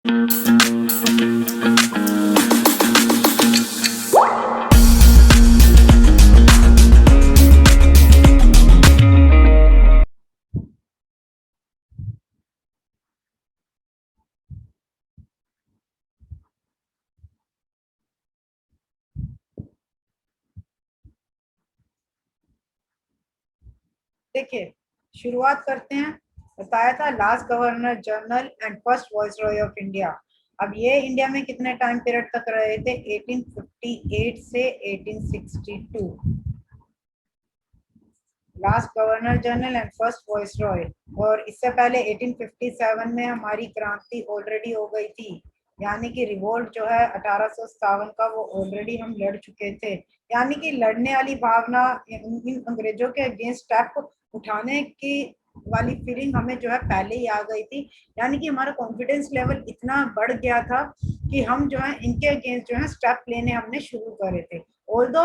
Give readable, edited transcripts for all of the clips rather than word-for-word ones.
देखिए, शुरुआत करते हैं। बताया था last governor general and first viceroy of India. अब ये इंडिया में कितने टाइम पीरियड तक रहे थे? 1858 से 1862। Last governor general and first viceroy. और इससे पहले 1857 में हमारी क्रांति ऑलरेडी हो गई थी, यानी कि रिवोल्ट जो है 1857 का, वो ऑलरेडी हम लड़ चुके थे। यानी कि लड़ने वाली भावना, इन अंग्रेजों के अगेंस्ट स्टेप उठाने की वाली फीलिंग हमें जो है पहले ही आ गई थी। यानी कि हमारा कॉन्फिडेंस लेवल इतना बढ़ गया था कि हम जो है इनके अगेंस्ट जो है स्टेप लेने हमने शुरू करे थे। ऑल्दो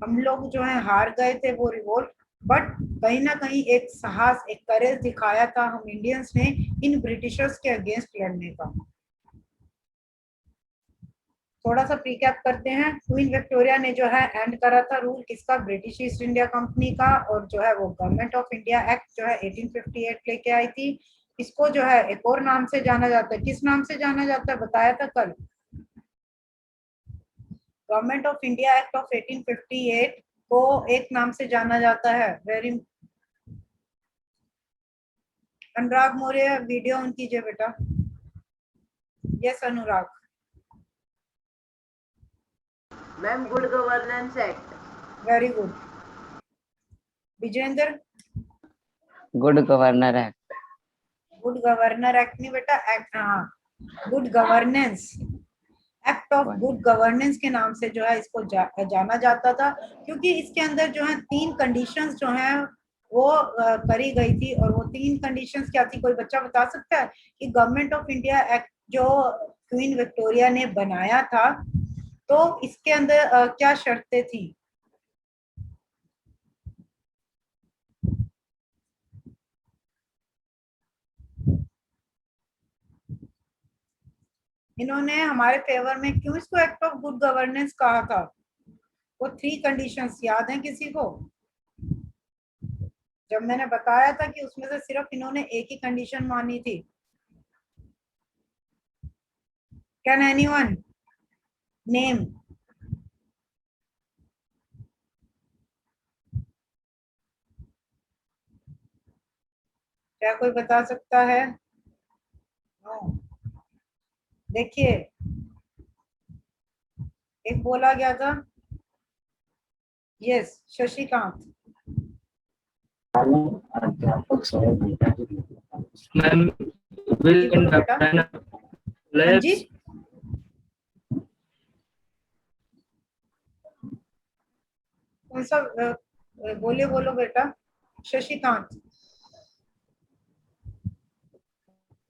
हम लोग जो है हार गए थे वो रिवोल्ट, बट कहीं ना कहीं एक साहस, एक करेज दिखाया था हम इंडियंस ने इन ब्रिटिशर्स के अगेंस्ट लड़ने का। थोड़ा सा प्रीकैप करते हैं। क्वीन विक्टोरिया ने जो है एंड करा था रूल किसका? ब्रिटिश ईस्ट इंडिया कंपनी का। और जो है वो गवर्नमेंट ऑफ इंडिया एक्ट जो है 1858 लेके आई थी। इसको जो है एक और नाम से जाना जाता है। किस नाम से जाना जाता है बताया था कल? Government of India act of 1858 को एक नाम से जाना जाता है। Very Anurag Maurya video on कीजिए बेटा। Yes Anurag. Ma'am good governance act. Very good. Vijendra? Good governor act. Good governor act नहीं बेटा, एक्ट, हाँ, good governance act of good governance के नाम से जो है इसको जाना जाता था, क्योंकि इसके अंदर जो है 3 कंडीशंस जो हैं वो करी गई थी। और वो 3 कंडीशंस क्या थी? कोई बच्चा बता सकता है कि गवर्नमेंट ऑफ इंडिया एक्ट जो क्वीन विक्टोरिया ने बनाया था, तो इसके अंदर क्या शर्तें थी? इन्होंने हमारे फेवर में क्यों इसको एक्ट ऑफ गुड गवर्नेंस कहा था? वो 3 कंडीशंस याद हैं किसी को? जब मैंने बताया था कि उसमें से सिर्फ इन्होंने एक ही कंडीशन मानी थी। Can anyone name? क्या कोई बता सकता है? नो। देखिए, एक बोला गया था। यस, शशिकांत। मैम विल जी बोलो बेटा। हाँ जी, कौन सा? बोलो बेटा। शशिकांत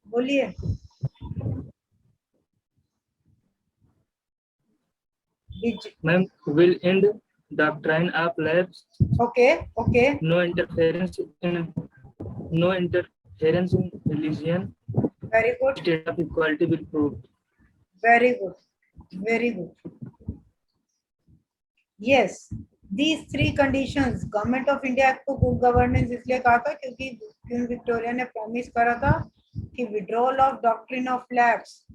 बोलिए। Ma'am will end doctrine of lapse. Okay okay. No interference in religion. Very good State of equality will prove. Very good very good. Yes, these 3 conditions. Government of India को good governance इसलिए कहा था क्योंकि queen Victoria ने promise करा था कि withdrawal of doctrine of lapse,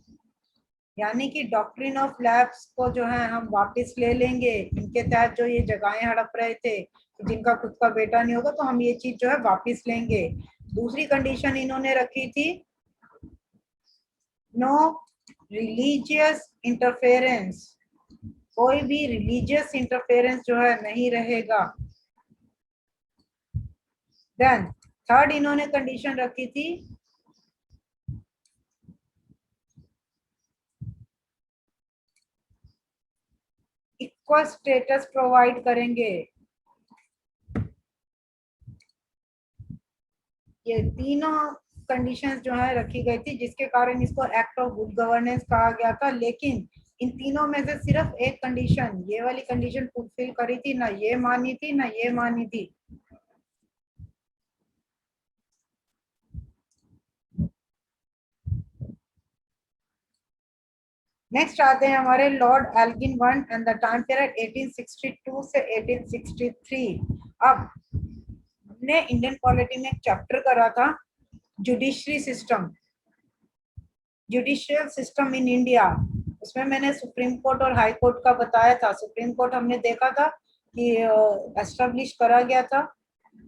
यानी कि डॉक्ट्रिन ऑफ लैप्स को जो है हम वापस ले लेंगे। इनके तहत जो ये जगहें हड़प रहे थे, जिनका खुद का बेटा नहीं होगा, तो हम ये चीज जो है वापस लेंगे। दूसरी कंडीशन इन्होंने रखी थी, नो रिलीजियस इंटरफेरेंस। कोई भी रिलीजियस इंटरफेरेंस जो है नहीं रहेगा। देन थर्ड इन्होंने कंडीशन रखी थी, इक्वल स्टेटस प्रोवाइड करेंगे। ये तीनों कंडीशंस जो है रखी गई थी, जिसके कारण इसको एक्ट ऑफ गुड गवर्नेंस कहा गया था। लेकिन इन तीनों में से सिर्फ एक कंडीशन, ये वाली कंडीशन फुलफिल करी थी, ना ये मानी थी ना ये मानी थी। नेक्स्ट आते हैं हमारे lord Elgin one and the time period 1862 से 1863। अब हमने इंडियन पॉलिटी में एक चैप्टर करा था judiciary system, judicial system in India. उसमें मैंने सुप्रीम कोर्ट और हाई कोर्ट का बताया था। सुप्रीम कोर्ट हमने देखा था कि एस्टेब्लिश करा गया था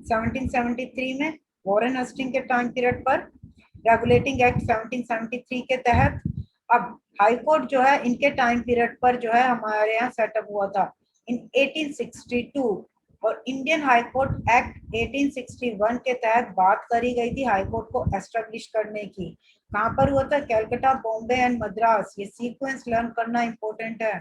1773 में वॉरेन हस्टिंग के टाइम पीरियड पर, रेगुलेटिंग एक्ट 1773 के तहत। अब हाई कोर्ट जो है इनके टाइम पीरियड पर जो है हमारे यहाँ सेटअप हुआ था इन 1862, और इंडियन हाई कोर्ट एक्ट 1861 के तहत बात करी गई थी हाई कोर्ट को एस्टेब्लिश करने की। कहाँ पर हुआ था? कलकत्ता, बॉम्बे एंड मद्रास। ये सीक्वेंस लर्न करना इंपॉर्टेंट है।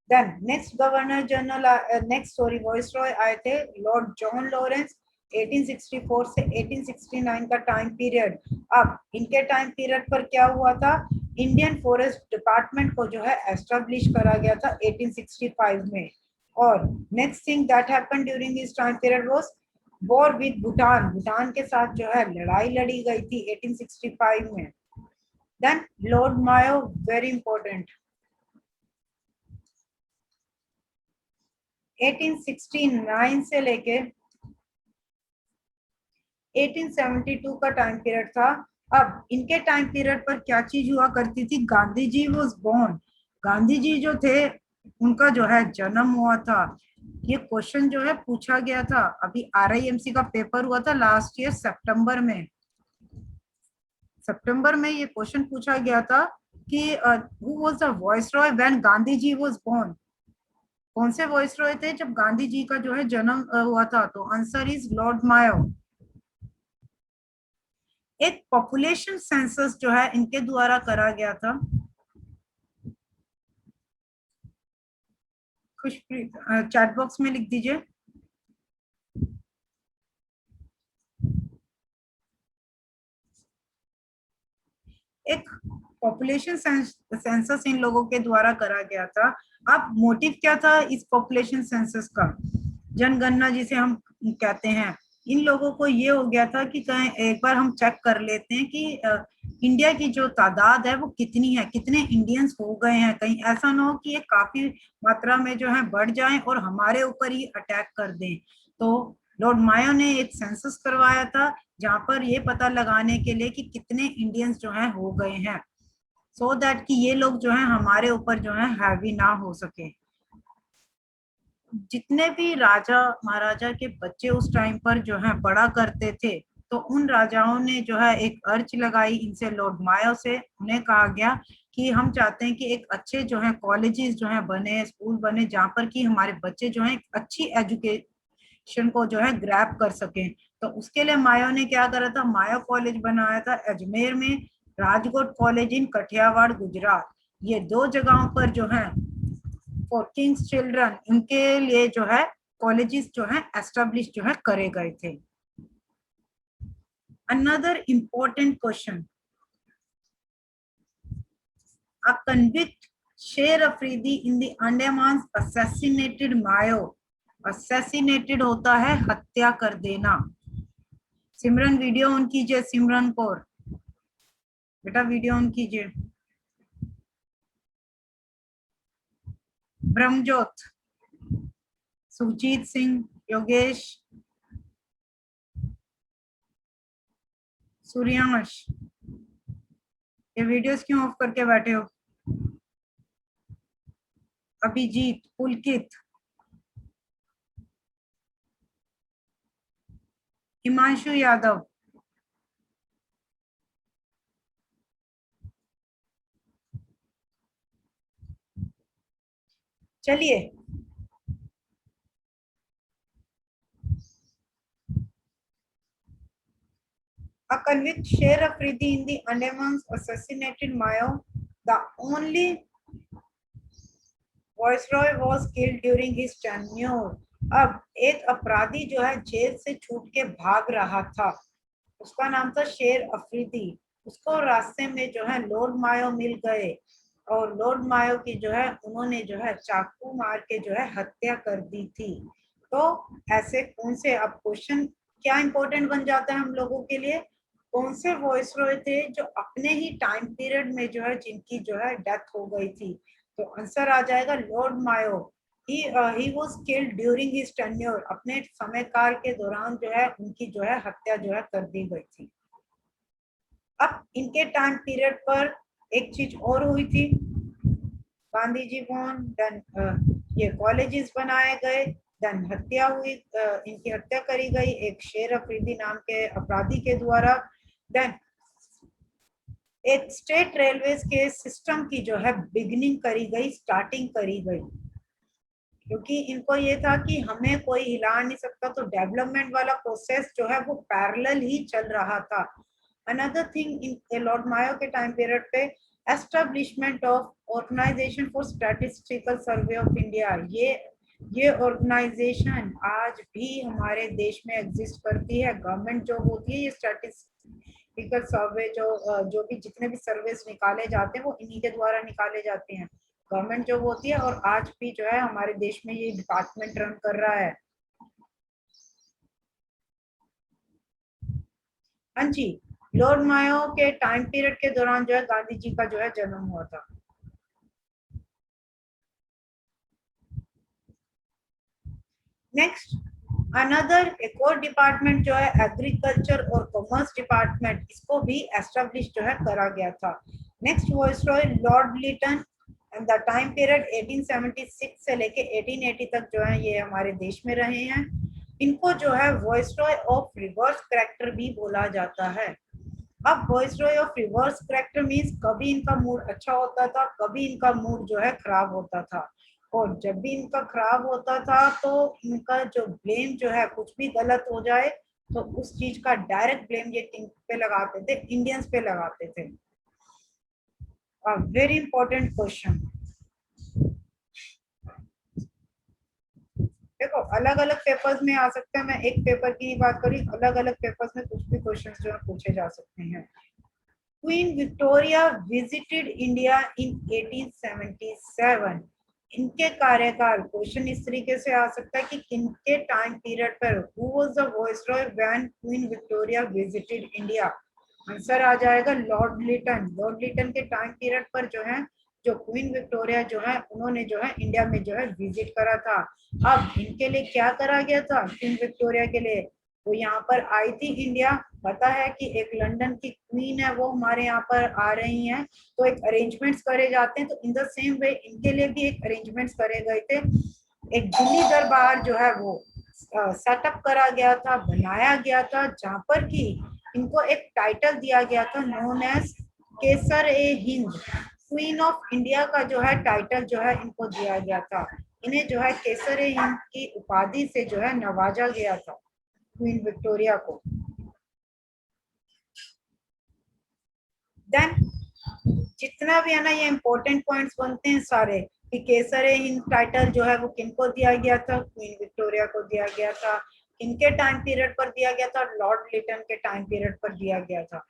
Then next governor general viceroy आए थे लॉर्ड जॉन लॉरेंस 1864 से 1869 का टाइम पीरियड। अब इनके टाइम पीरियड पर क्या हुआ था? इंडियन फॉरेस्ट डिपार्टमेंट को जो है एस्टेब्लिश करा गया था 1865 में। और next thing that happened during this time period was war with Bhutan. Bhutan के साथ जो है लड़ाई लड़ी गई थी 1865 में। देन लॉर्ड मायो, वेरी इंपॉर्टेंट, 1869 से लेके 1872 का टाइम पीरियड था। अब इनके टाइम पीरियड पर क्या चीज हुआ करती थी? Gandhi ji was born. गांधी जी जो थे उनका जो है जन्म हुआ था। ये क्वेश्चन जो है पूछा गया था, अभी RIMC का पेपर हुआ था लास्ट ईयर सितंबर में। सितंबर में ये क्वेश्चन पूछा गया था कि who was the viceroy when Gandhi ji was born. कौन से वॉइसरॉय थे जब गांधी जी का जो है जन्म हुआ था? तो आंसर इज लॉर्ड मायो। एक पॉपुलेशन सेंसस जो है इनके द्वारा करा गया था। खुशप्रीत चैट बॉक्स में लिख दीजिए। एक पॉपुलेशन सेंसस इन लोगों के द्वारा करा गया था। अब मोटिव क्या था इस पॉपुलेशन सेंसस का? जनगणना जिसे हम कहते हैं, इन लोगों को ये हो गया था कि कहीं एक बार हम चेक कर लेते हैं कि इंडिया की जो तादाद है वो कितनी है, कितने इंडियंस हो गए हैं। कहीं ऐसा ना हो कि ये काफी मात्रा में जो है बढ़ जाएं और हमारे ऊपर ही अटैक कर दें। तो लॉर्ड मायो ने एक सेंसस करवाया था जहां पर ये पता लगाने के लिए कि कितने इंडियंस जो है हो गए हैं, सो दैट कि ये लोग जो है हमारे ऊपर जो है हैवी ना हो सके। जितने भी राजा महाराजा के बच्चे उस टाइम पर जो है पढ़ा करते थे, तो उन राजाओं ने जो है एक अर्ज लगाई इनसे, लॉर्ड मायो से। उन्हें कहा गया कि हम चाहते हैं कि एक अच्छे जो है कॉलेजेस जो है बने, स्कूल बने, जहाँ पर कि हमारे बच्चे जो है अच्छी एजुकेशन को जो है ग्रैब कर सकें। तो उसके लिए मायो ने क्या करा था? मायो कॉलेज बनाया था अजमेर में, राजकोट कॉलेज इन कठियावाड़ गुजरात। ये दो जगहों पर जो है फॉर किंग्स चिल्ड्रन, इनके लिए जो है कॉलेजेस जो है एस्टेब्लिश जो है करे गए थे। Another important question, a convict Sher Afridi in the Andamans assassinated Mayo। assassinated होता है हत्या कर देना। सिमरन वीडियो ऑन कीजिए, सिमरन कौर बेटा वीडियो ऑन कीजिए। ब्रह्मजोत, सुजीत सिंह, योगेश, सूर्यांश, ये वीडियोस क्यों ऑफ करके बैठे हो? अभिजीत, पुलकित, हिमांशु यादव, चलिए a convict Sher Afridi in the Andamans assassinated Mayo. The only Viceroy was killed during his tenure। अब एक अपराधी जो है जेल से छूट के भाग रहा था, उसका नाम था शेर अफरीदी। उसको रास्ते में जो है लॉर्ड मायो मिल गए, और लॉर्ड मायो की जो है उन्होंने जो है चाकू मार के जो है हत्या कर दी थी। तो ऐसे कौन से, अब क्वेश्चन क्या इंपॉर्टेंट बन जाता है हम लोगों के लिए? कौन से वॉइस रॉय थे जो अपने ही टाइम पीरियड में जो है जिनकी जो है डेथ हो गई थी? तो आंसर आ जाएगा lord Mayo. He was killed during his tenure, अपने समयकाल के दौरान जो है उनकी जो है हत्या जो है कर दी गई थी। अब इनके टाइम पीरियड पर एक चीज और हुई थी, गांधी जी बोर्न, देन ये कॉलेजेस बनाए गए, देन हत्या हुई, इनकी हत्या करी गई एक शेर अफरीदी नाम के अपराधी के द्वारा। देन एक स्टेट रेलवेज के सिस्टम की जो है बिगिनिंग करी गई, स्टार्टिंग करी गई, क्योंकि इनको ये था कि हमें कोई हिला नहीं सकता, तो डेवलपमेंट वाला प्रोसेस जो है वो पैरेलल ही चल रहा था। Another thing in lord Mayo के टाइम पीरियड पे establishment of organisation for statistical survey of India, ये ऑर्गेनाइजेशन आज भी हमारे देश में एग्जिस्ट करती है। गवर्नमेंट जो होती है, ये स्टैटिस्टिकल सर्वे जो भी जितने भी सर्वेस निकाले जाते हैं वो इन्हीं के द्वारा निकाले जाते हैं, गवर्नमेंट जो होती है, और आज भी जो है हमारे देश में ये डिपार्टमेंट रन कर रहा है। हाँ जी, लॉर्ड मायो के टाइम पीरियड के दौरान जो है गांधी जी का जो है जन्म हुआ था। नेक्स्ट अनदर एक और डिपार्टमेंट जो है एग्रीकल्चर और कॉमर्स डिपार्टमेंट, इसको भी एस्टेब्लिश जो है करा गया था। Next viceroy lord Lytton, and the time period 1876 से लेके 1880 तक जो है ये हमारे देश में रहे हैं। इनको जो है वाइसरॉय ऑफ रिवर्स कैरेक्टर भी बोला जाता है। अब viceroy of reverse character means कभी इनका मूड अच्छा होता था, कभी इनका मूड जो है खराब होता था, और जब भी इनका खराब होता था तो इनका जो ब्लेम जो है कुछ भी गलत हो जाए तो उस चीज का डायरेक्ट ब्लेम ये किन पे लगाते थे? इंडियंस पे लगाते थे। A very important question. देखो अलग अलग पेपर्स में आ सकते हैं, मैं एक पेपर की ही बात करी, अलग अलग पेपर्स में कुछ भी क्वेश्चंस जो है पूछे जा सकते हैं। Queen Victoria visited India in 1877, इनके कार्यकाल, क्वेश्चन इस तरीके से आ सकता है कि किनके टाइम पीरियड पर, who was the viceroy when Queen Victoria visited India? Answer आ जाएगा लॉर्ड लिटन। लॉर्ड लिटन के टाइम पीरियड पर जो है जो क्वीन विक्टोरिया जो है उन्होंने जो है इंडिया में जो है विजिट करा था। अब इनके लिए क्या करा गया था? क्वीन विक्टोरिया के लिए वो यहाँ पर आई थी इंडिया, पता है कि एक लंदन की क्वीन है वो हमारे यहाँ पर आ रही हैं, तो एक अरेंजमेंट्स करे जाते हैं, तो इन द सेम वे इनके लिए भी एक अरेंजमेंट्स करे गए थे। एक दिल्ली दरबार जो है वो सेटअप करा गया था, बनाया गया था, जहाँ पर कि इनको एक टाइटल दिया गया था known as Kaiser i Hind, queen of India का जो है टाइटल जो है इनको दिया गया था। इन्हें जो है केसर ए हिंद की उपाधि से जो है नवाजा गया था क्वीन विक्टोरिया को। देन जितना भी है ना ये इंपॉर्टेंट पॉइंट्स बनते हैं सारे, कि केसर ए हिंद टाइटल जो है वो किनको दिया गया था? क्वीन विक्टोरिया को दिया गया था। किनके टाइम पीरियड पर दिया गया था? लॉर्ड लिटन के टाइम पीरियड पर दिया गया था।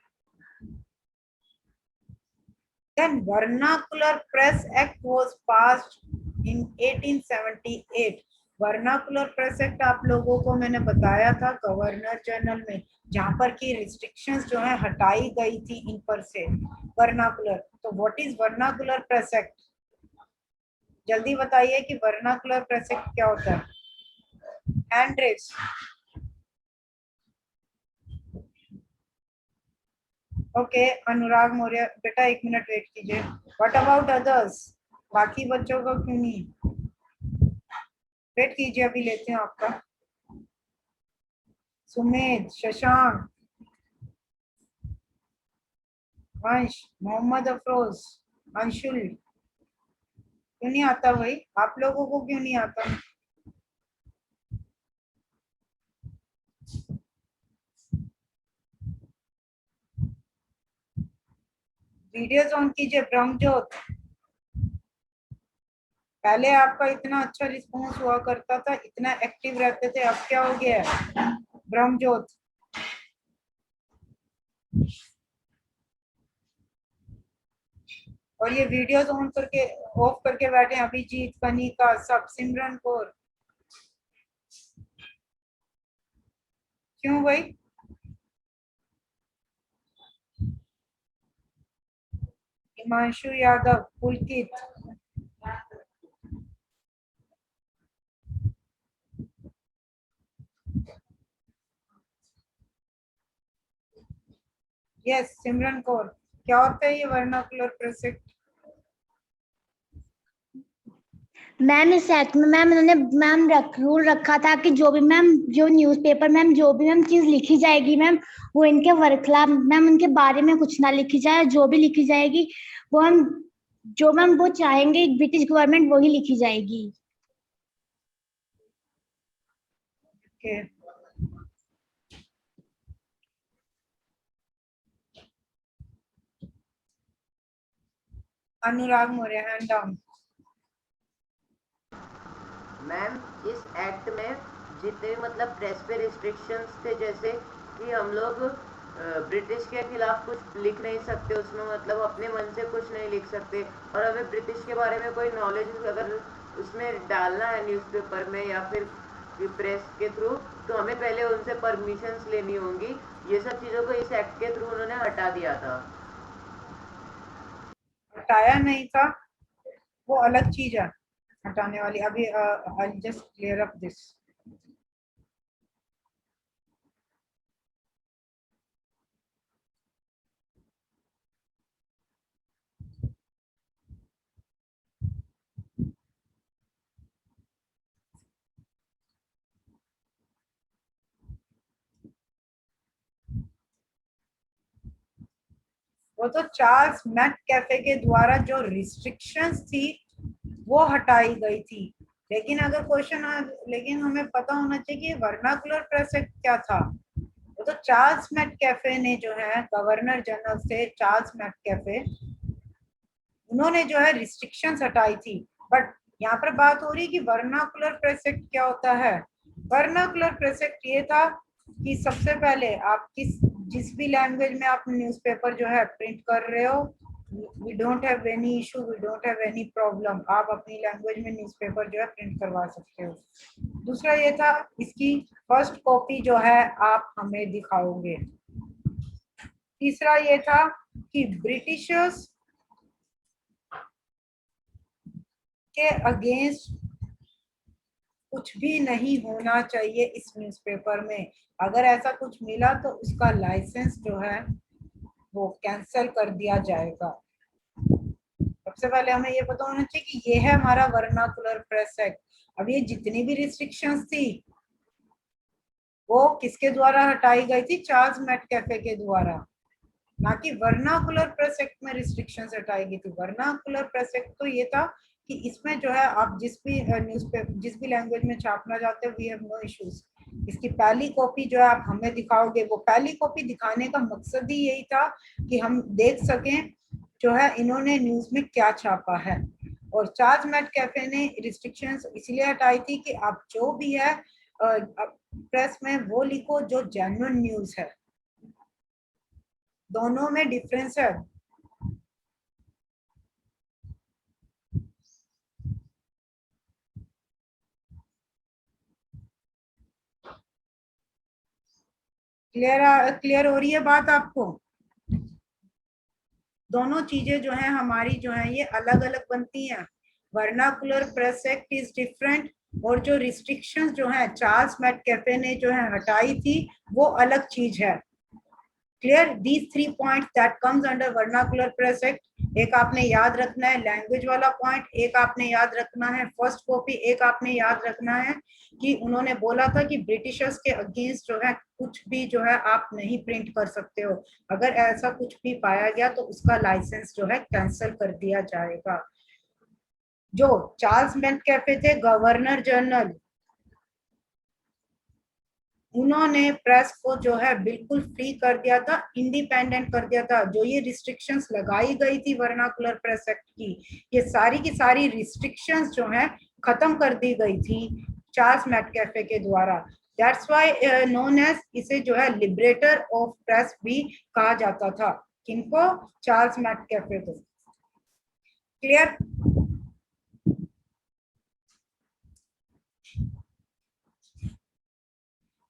Then Vernacular Press Act was passed in 1878. Vernacular press act आप लोगों को मैंने बताया था गवर्नर जनरल में, जहाँ पर की रिस्ट्रिक्शंस जो है हटाई गई थी इन पर से वर्नाकुलर। तो what is vernacular press act? जल्दी बताइए कि वर्नाकुलर प्रेस एक्ट क्या होता है? Hand raise. Okay Anurag Maurya, बेटा एक मिनट वेट कीजिए। What about others? बाकी बच्चों को क्यों नहीं? वेट कीजिए, अभी लेते हैं आपका। सुमेध, शशांक, वंश, मोहम्मद अफरोज, अंशुल, क्यों नहीं आता भाई? आप लोगों को क्यों नहीं आता? वीडियोस ऑन कीजिए। ब्रह्मज्योत, पहले आपका इतना अच्छा रिस्पॉन्स हुआ करता था, इतना एक्टिव रहते थे, अब क्या हो गया है? ब्रह्मज्योत, और ये वीडियोस ऑन करके ऑफ करके बैठे हैं। अभिजीत, कनिका, सब, सिमरन कौर, क्यों भाई? हिमांशु यादव, पुलकित, यस सिमरन कौर। क्या होता है ये वर्नाकुलर प्रेसेक्ट? मैम इस एक्ट में मैम उन्होंने मैम रूल रखा था कि जो भी मैम जो न्यूज़पेपर मैम जो भी मैम चीज लिखी जाएगी मैम वो इनके वर्खलाफ मैम उनके बारे में कुछ ना लिखी जाए, जो भी लिखी जाएगी वो हम जो मैम वो चाहेंगे ब्रिटिश गवर्नमेंट वही लिखी जाएगी। Okay, Anurag Maurya, hand down. Ma'am इस एक्ट में जितने भी मतलब प्रेस पे रिस्ट्रिक्शंस थे, जैसे कि हम लोग ब्रिटिश के खिलाफ कुछ लिख नहीं सकते, उसमें मतलब अपने मन से कुछ नहीं लिख सकते, और हमें ब्रिटिश के बारे में कोई नॉलेज अगर उसमें डालना है न्यूज़पेपर में या फिर प्रेस के थ्रू, तो हमें पहले उनसे परमिशंस लेनी होंगी। ये सब चीज़ों को इस एक्ट के थ्रू उन्होंने हटा दिया था। हटाया नहीं था, वो अलग चीज है हटाने वाली। अभी I just clear up this. वो तो चार्ल्स मैककेफे के द्वारा जो रिस्ट्रिक्शंस थी वो हटाई गई थी। लेकिन अगर लेकिन हमें पता होना चाहिए कि वर्नाकुलर प्रेस एक्ट क्या था। वो तो चार्ल्स मैककेफे ने जो है, गवर्नर जनरल से चार्ल्स मैककेफे, उन्होंने जो है रिस्ट्रिक्शंस हटाई थी। बट यहाँ पर बात हो रही कि वर्नाकुलर प्रेस एक्ट क्या होता है। वर्नाकुलर प्रेस एक्ट ये था कि सबसे पहले आप जिस भी लैंग्वेज में आप न्यूज़पेपर जो है प्रिंट कर रहे हो, we don't have any issue, we don't have any problem, आप अपनी लैंग्वेज में न्यूज़पेपर जो है प्रिंट करवा सकते हो। दूसरा ये था, इसकी फर्स्ट कॉपी जो है आप हमें दिखाओगे। तीसरा ये था कि ब्रिटिशर्स के अगेंस्ट कुछ भी नहीं होना चाहिए इस न्यूज़पेपर में। अगर ऐसा कुछ मिला तो उसका लाइसेंस जो है वो कैंसिल कर दिया जाएगा। सबसे पहले हमें ये पता होना चाहिए कि ये है हमारा वर्नाकुलर प्रेस एक्ट। अब ये जितनी भी रिस्ट्रिक्शंस थी वो किसके द्वारा हटाई गई थी? चार्ल्स मैककेफे के द्वारा, ना कि वर्नाकुलर प्रेस एक्ट में रिस्ट्रिक्शंस हटाई गई थी। वर्नाकुलर प्रेस एक्ट तो ये था कि इसमें जो है आप जिस भी न्यूज़पेपर जिस भी लैंग्वेज में छापना चाहते हो, वी हैव नो इश्यूज। इसकी पहली कॉपी जो है आप हमें दिखाओगे। वो पहली कॉपी दिखाने का मकसद ही यही था कि हम देख सकें जो है इन्होंने न्यूज में क्या छापा है। और चार्ल्स मैककेफे ने रिस्ट्रिक्शंस इसलिए हटाई थी कि आप जो भी है प्रेस में वो लिखो जो जेन्युइन न्यूज है। दोनों में डिफरेंस है। क्लियर हो रही है बात आपको? दोनों चीजें जो है हमारी जो है ये अलग अलग बनती हैं। Vernacular press act is different, और जो रिस्ट्रिक्शंस जो है चार्ल्स मैककेफे ने जो है हटाई थी वो अलग चीज है। Clear? These 3 points that comes under vernacular press act. एक आपने याद रखना है लैंग्वेज वाला पॉइंट, एक आपने याद रखना है फर्स्ट कॉपी, एक आपने याद रखना है कि उन्होंने बोला था कि ब्रिटिशर्स के अगेंस्ट जो है कुछ भी जो है आप नहीं प्रिंट कर सकते हो। अगर ऐसा कुछ भी पाया गया तो उसका लाइसेंस जो है कैंसिल कर दिया जाएगा। जो चार्ल्स मैककेफे थे गवर्नर जनरल, उन्होंने प्रेस को जो है बिल्कुल फ्री कर दिया था, इंडिपेंडेंट कर दिया था। जो ये रिस्ट्रिक्शंस लगाई गई थी वर्नाकुलर प्रेस एक्ट की, ये सारी की सारी रिस्ट्रिक्शंस जो है खत्म कर दी गई थी चार्ल्स मैककेफे के द्वारा। दैट्स व्हाई नोन एज, इसे जो है लिबरेटर ऑफ प्रेस भी कहा जाता था। किनको? चार्ल्स मैककेफे को। क्लियर?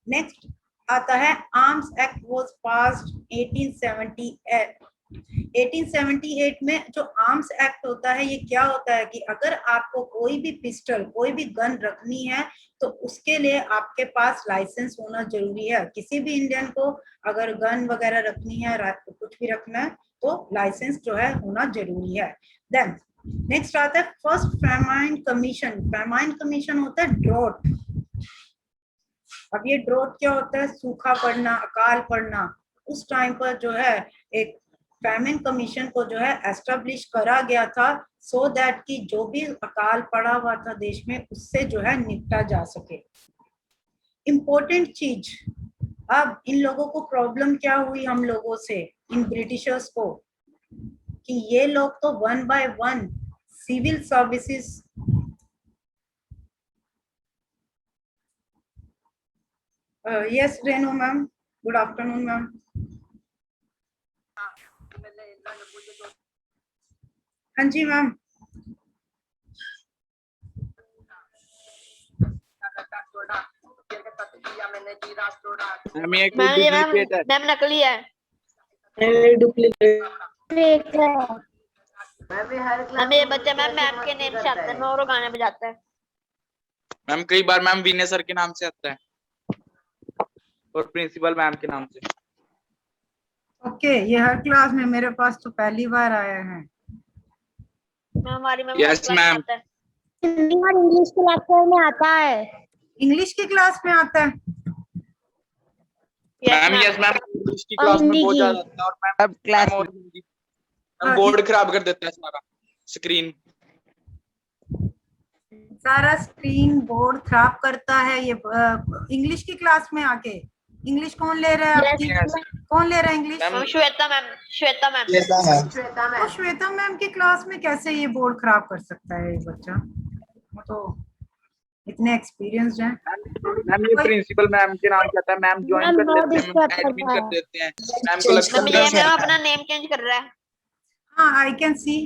नेक्स्ट आता है आर्म्स एक्ट वाज पास्ड 1878 1878 में जो आर्म्स एक्ट होता है, ये क्या होता है कि अगर आपको कोई भी पिस्टल, कोई भी गन रखनी है तो उसके लिए आपके पास लाइसेंस होना जरूरी है। किसी भी इंडियन को अगर गन वगैरह रखनी है, कुछ भी रखना है, तो लाइसेंस जो है होना जरूरी है। देन नेक्स्ट आता है first famine commission. Famine commission होता है ड्रॉट। अब ये ड्रॉट क्या होता है? सूखा पड़ना, अकाल पड़ना। उस टाइम पर जो है एक फेमिन कमीशन को जो है एस्टेब्लिश करा गया था, सो दैट कि जो भी अकाल पड़ा हुआ था देश में, उससे जो है निपटा जा सके। इम्पोर्टेंट चीज, अब इन लोगों को प्रॉब्लम क्या हुई हम लोगों से, इन ब्रिटिशर्स को, कि ये लोग तो 1 by 1 civil services yes Renu ma'am, good afternoon ma'am. हाँ जी मैम। मैम नकली है। मैं ये बच्चा मैम मैम के नेम से आता है और गाने बजाता है। मैम कई बार मैम विनय सर के नाम से आता है और प्रिंसिपल मैम के नाम से। ओके, ये हर क्लास में मेरे पास तो पहली बार आया है। मैम हमारी मैम यस मैम, हिंदी और इंग्लिश के लेक्चर में आता है। इंग्लिश की क्लास में आता है? मैम यस मैम, इंग्लिश की क्लास में बहुत ज्यादा आता है और मैम क्लास में बोर्ड खराब कर देता है सारा, स्क्रीन सारा स्क्रीन बोर्ड खराब करता है ये इंग्लिश की क्लास में आके। इंग्लिश कौन ले रहा है आपकी? कौन ले रहा है English? Shweta ma'am. Shweta ma'am. तो श्वेता मैम की क्लास में कैसे ये बोर्ड खराब कर सकता है ये बच्चा? वो तो इतने एक्सपीरियंस्ड हैं। मैम ये प्रिंसिपल मैम के नाम कहता है, मैम ज्वाइन कर देते हैं, मैम एडमिन कर देते हैं, मैम को लगता है मैम अपना नेम चेंज कर रहा है। हाँ, आई कैन सी।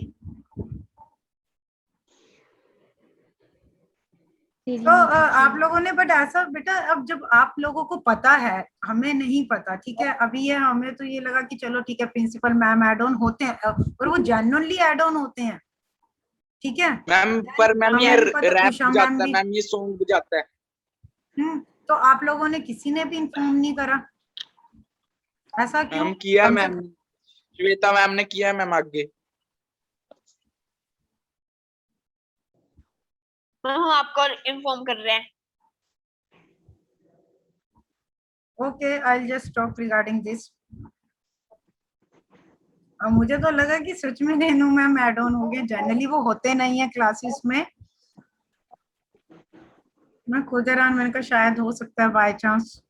तो आप लोगों ने, बट ऐसा बेटा, अब जब आप लोगों को पता है, हमें नहीं पता, ठीक है, अभी ये हमें तो ये लगा कि चलो ठीक है प्रिंसिपल मैम ऐड ऑन होते हैं, और वो जेन्युइनली ऐड ऑन होते हैं, ठीक है मैम। पर मैम ये रैप जाता है मैम, ये सॉन्ग जाता है। तो आप लोगों ने किसी ने भी इन्फॉर्म नहीं करा? ऐसा क्यों? मैम किया मैम, श्वेता मैम ने किया है मैम आगे। हम आपको इन्फॉर्म कर रहे हैं। Okay, I will just talk regarding this. अब मुझे तो लगा कि सच में रेनू मैम ऐड ऑन हो गए, जनरली वो होते नहीं है क्लासेस में। मैं खुद हैरान, मैंने कहा शायद हो सकता है बाय चांस।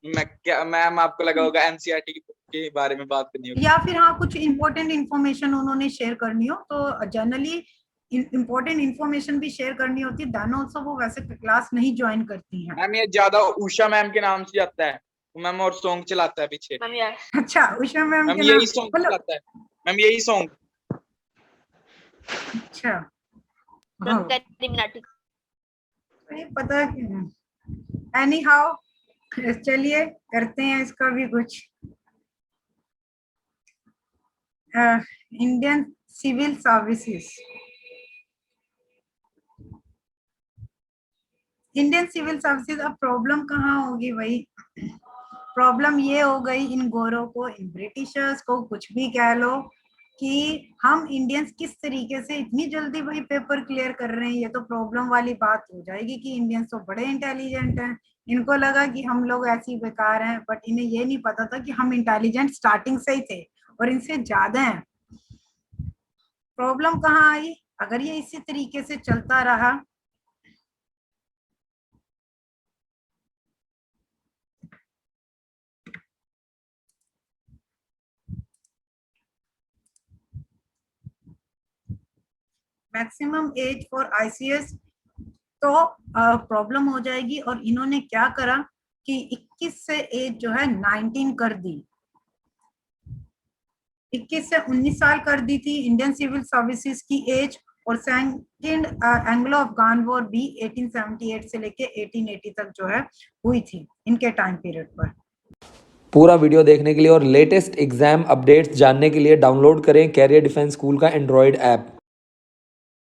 मैं क्या मैम, आपको लगा होगा एनसीईआरटी के बारे में बात करनी होगी, या फिर हाँ कुछ इम्पोर्टेंट इन्फॉर्मेशन उन्होंने शेयर करनी हो, तो जनरली इम्पोर्टेंट इन्फॉर्मेशन भी शेयर करनी होती है, देन आल्सो वो वैसे क्लास नहीं ज्वाइन करती हैं। मैम ये ज्यादा उषा मैम के नाम से आता है मैम, और सॉन्ग चलाता है पीछे। अच्छा, उषा मैम के यही सॉन्ग चलाता है मैम, यही सॉन्ग। अच्छा, पता है। एनी हाउ, चलिए करते हैं इसका भी कुछ। Indian civil services, Indian civil services. अब प्रॉब्लम कहाँ होगी भाई? प्रॉब्लम ये हो गई इन गोरों को, इन ब्रिटिशर्स को, कुछ भी कह लो, कि हम इंडियंस किस तरीके से इतनी जल्दी भाई पेपर क्लियर कर रहे हैं। ये तो प्रॉब्लम वाली बात हो जाएगी कि इंडियंस तो बड़े इंटेलिजेंट हैं, इनको लगा कि हम लोग ऐसी बेकार हैं, बट इन्हें ये नहीं पता था कि हम इंटेलिजेंट स्टार्टिंग से ही थे और इनसे ज्यादा हैं। प्रॉब्लम कहाँ आई? अगर ये इसी तरीके से चलता रहा, मैक्सिमम एज फॉर आईसीएस, तो प्रॉब्लम हो जाएगी। और इन्होंने क्या करा कि 21 से एज जो है 19 कर दी, 21 से 19 साल कर दी थी इंडियन सिविल सर्विसेज की एज। और सेकंड एंग्लो अफगान वॉर भी 1878 से लेके 1880 तक जो है हुई थी इनके टाइम पीरियड पर। पूरा वीडियो देखने के लिए और लेटेस्ट एग्जाम अपडेट्स जानने के लिए डाउनलोड करें कैरियर डिफेंस स्कूल का एंड्रॉयड ऐप।